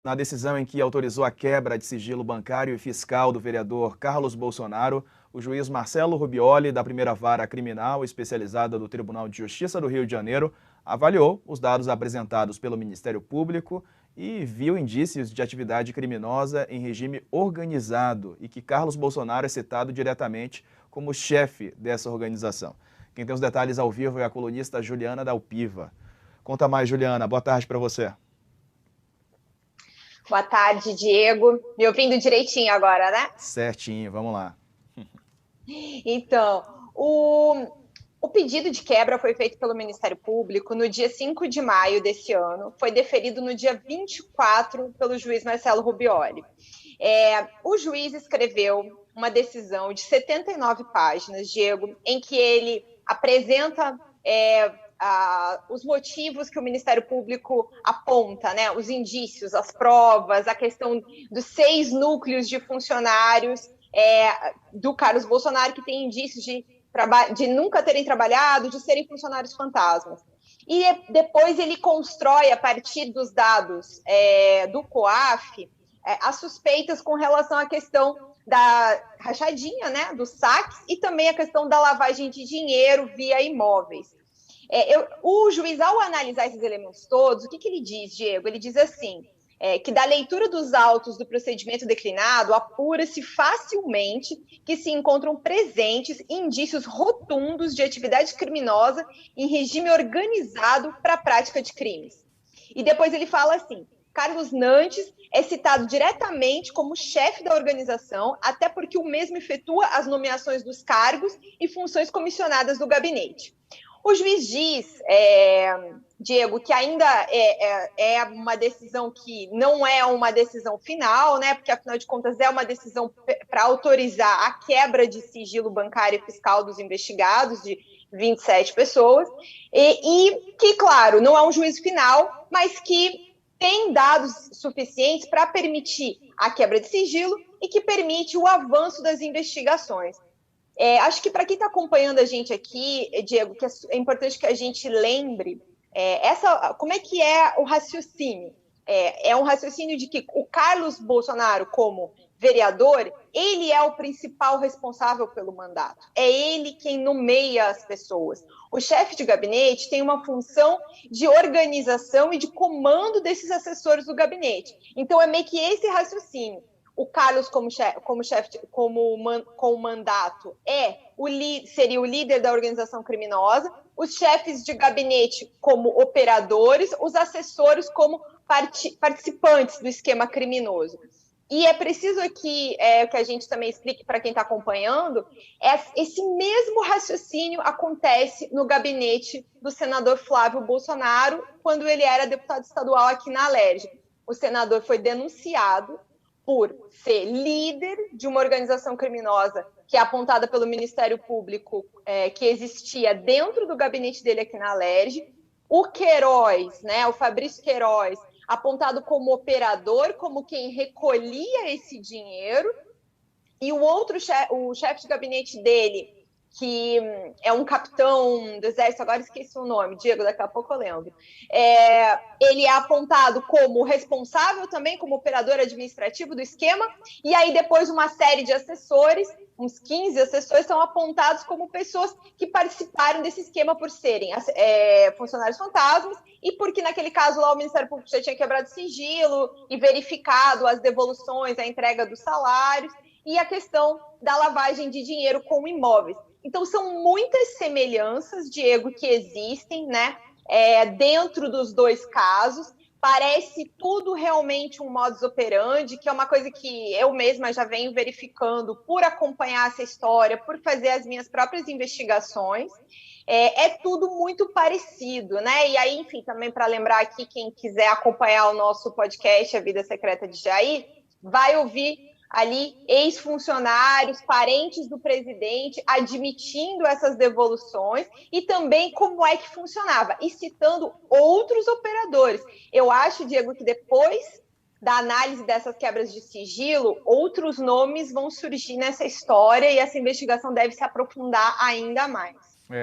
Na decisão em que autorizou a quebra de sigilo bancário e fiscal do vereador Carlos Bolsonaro, o juiz Marcelo Rubioli, da primeira vara criminal especializada do Tribunal de Justiça do Rio de Janeiro, avaliou os dados apresentados pelo Ministério Público e viu indícios de atividade criminosa em regime organizado e que Carlos Bolsonaro é citado diretamente como chefe dessa organização. Quem tem os detalhes ao vivo é a colunista Juliana Dalpiva. Conta mais, Juliana. Boa tarde para você. Boa tarde, Diego. Me ouvindo direitinho agora, né? Certinho, vamos lá. Então, o pedido de quebra foi feito pelo Ministério Público no dia 5 de maio desse ano, foi deferido no dia 24 pelo juiz Marcelo Rubioli. O juiz escreveu uma decisão de 79 páginas, Diego, em que ele apresenta os motivos que o Ministério Público aponta, né? Os indícios, as provas, a questão dos 6 núcleos de funcionários do Carlos Bolsonaro que tem indícios de nunca terem trabalhado, de serem funcionários fantasmas. E depois ele constrói, a partir dos dados do COAF, as suspeitas com relação à questão da rachadinha, né, dos saques, e também a questão da lavagem de dinheiro via imóveis. O juiz, ao analisar esses elementos todos, o que ele diz, Diego? Ele diz assim, que da leitura dos autos do procedimento declinado, apura-se facilmente que se encontram presentes indícios rotundos de atividade criminosa em regime organizado para a prática de crimes. E depois ele fala assim, Carlos Nantes é citado diretamente como chefe da organização, até porque o mesmo efetua as nomeações dos cargos e funções comissionadas do gabinete. O juiz diz, Diego, que ainda é uma decisão que não é uma decisão final, né? Porque, afinal de contas, é uma decisão para autorizar a quebra de sigilo bancário e fiscal dos investigados, de 27 pessoas, e que, claro, não é um juízo final, mas que tem dados suficientes para permitir a quebra de sigilo e que permite o avanço das investigações. Acho que para quem está acompanhando a gente aqui, Diego, que é importante que a gente lembre como é que é o raciocínio. É um raciocínio de que o Carlos Bolsonaro, como vereador, ele é o principal responsável pelo mandato. É ele quem nomeia as pessoas. O chefe de gabinete tem uma função de organização e de comando desses assessores do gabinete. Então, é meio que esse raciocínio. O Carlos, como chefe, com o mandato, seria o líder da organização criminosa, os chefes de gabinete como operadores, os assessores como participantes do esquema criminoso. E é preciso aqui que a gente também explique para quem está acompanhando, esse mesmo raciocínio acontece no gabinete do senador Flávio Bolsonaro, quando ele era deputado estadual aqui na Alerj. O senador foi denunciado por ser líder de uma organização criminosa que é apontada pelo Ministério Público, que existia dentro do gabinete dele aqui na Alerj. O Queiroz, né, o Fabrício Queiroz, apontado como operador, como quem recolhia esse dinheiro. E o chefe de gabinete dele, que é um capitão do Exército, agora esqueci o nome, Diego, daqui a pouco eu lembro. Ele é apontado como responsável também, como operador administrativo do esquema, e aí depois uma série de assessores, uns 15 assessores, são apontados como pessoas que participaram desse esquema por serem funcionários fantasmas, e porque naquele caso lá o Ministério Público já tinha quebrado sigilo e verificado as devoluções, a entrega dos salários, e a questão da lavagem de dinheiro com imóveis. Então, são muitas semelhanças, Diego, que existem, né, dentro dos dois casos. Parece tudo realmente um modus operandi, que é uma coisa que eu mesma já venho verificando por acompanhar essa história, por fazer as minhas próprias investigações. É tudo muito parecido, né? E aí, enfim, também para lembrar aqui, quem quiser acompanhar o nosso podcast, A Vida Secreta de Jair, vai ouvir ali ex-funcionários, parentes do presidente, admitindo essas devoluções e também como é que funcionava, e citando outros operadores. Eu acho, Diego, que depois da análise dessas quebras de sigilo, outros nomes vão surgir nessa história e essa investigação deve se aprofundar ainda mais.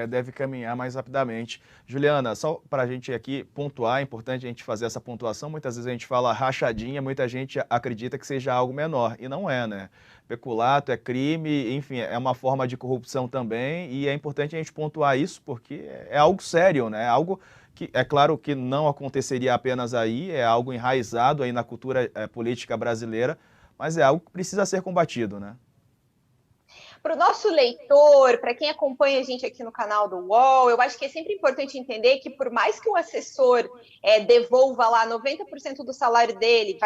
Deve caminhar mais rapidamente. Juliana, só para a gente aqui pontuar, é importante a gente fazer essa pontuação. Muitas vezes a gente fala rachadinha, muita gente acredita que seja algo menor, e não é, né? Peculato é crime, enfim, é uma forma de corrupção também, e é importante a gente pontuar isso porque é algo sério, né? É algo que, é claro que não aconteceria apenas aí, é algo enraizado aí na cultura política brasileira, mas é algo que precisa ser combatido, né? Para o nosso leitor, para quem acompanha a gente aqui no canal do UOL, eu acho que é sempre importante entender que por mais que o assessor devolva lá 90% do salário dele,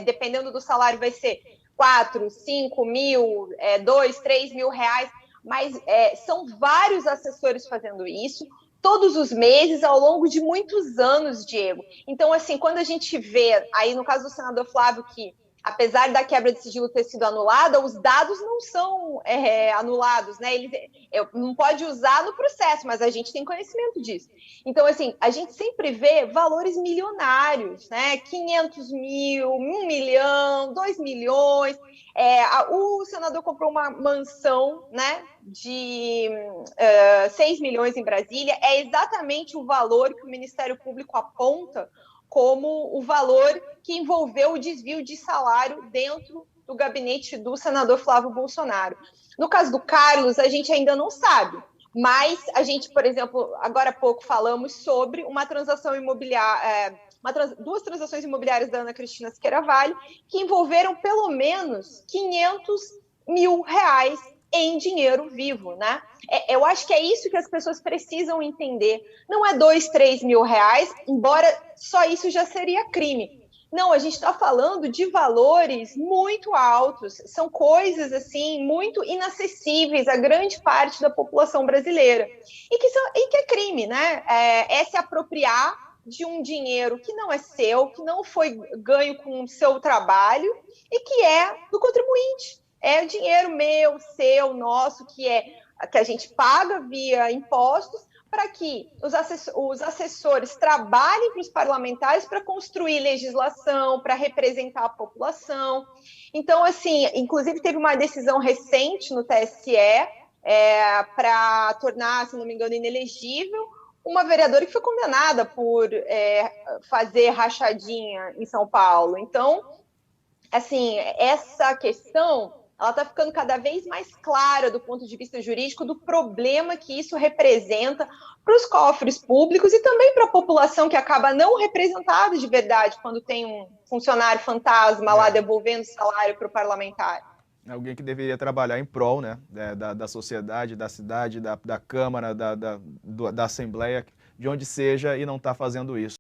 dependendo do salário, vai ser 4, 5 mil, 2, 3 mil reais, mas são vários assessores fazendo isso, todos os meses, ao longo de muitos anos, Diego. Então, assim, quando a gente vê, aí no caso do senador Flávio, que apesar da quebra de sigilo ter sido anulada, os dados não são anulados, né? Ele não pode usar no processo, mas a gente tem conhecimento disso. Então, assim, a gente sempre vê valores milionários, né? 500 mil, 1 milhão, 2 milhões. O senador comprou uma mansão, né? De 6 milhões em Brasília. É exatamente o valor que o Ministério Público aponta como o valor que envolveu o desvio de salário dentro do gabinete do senador Flávio Bolsonaro. No caso do Carlos, a gente ainda não sabe, mas a gente, por exemplo, agora há pouco falamos sobre uma transação imobiliária, duas transações imobiliárias da Ana Cristina Siqueira Vale, que envolveram pelo menos 500 mil reais em dinheiro vivo, né? Eu acho que é isso que as pessoas precisam entender. Não é 2, 3 mil reais, embora só isso já seria crime. Não, a gente está falando de valores muito altos, são coisas assim muito inacessíveis à grande parte da população brasileira e que é crime, né? É se apropriar de um dinheiro que não é seu, que não foi ganho com o seu trabalho e que é do contribuinte. É dinheiro meu, seu, nosso, que a gente paga via impostos para que os assessores trabalhem para os parlamentares para construir legislação, para representar a população. Então, assim, inclusive teve uma decisão recente no TSE para tornar, se não me engano, inelegível uma vereadora que foi condenada por fazer rachadinha em São Paulo. Então, assim, essa questão ela está ficando cada vez mais clara do ponto de vista jurídico do problema que isso representa para os cofres públicos e também para a população que acaba não representada de verdade quando tem um funcionário fantasma lá devolvendo salário para o parlamentar. Alguém que deveria trabalhar em prol, né, da sociedade, da cidade, da Câmara, da Assembleia, de onde seja, e não está fazendo isso.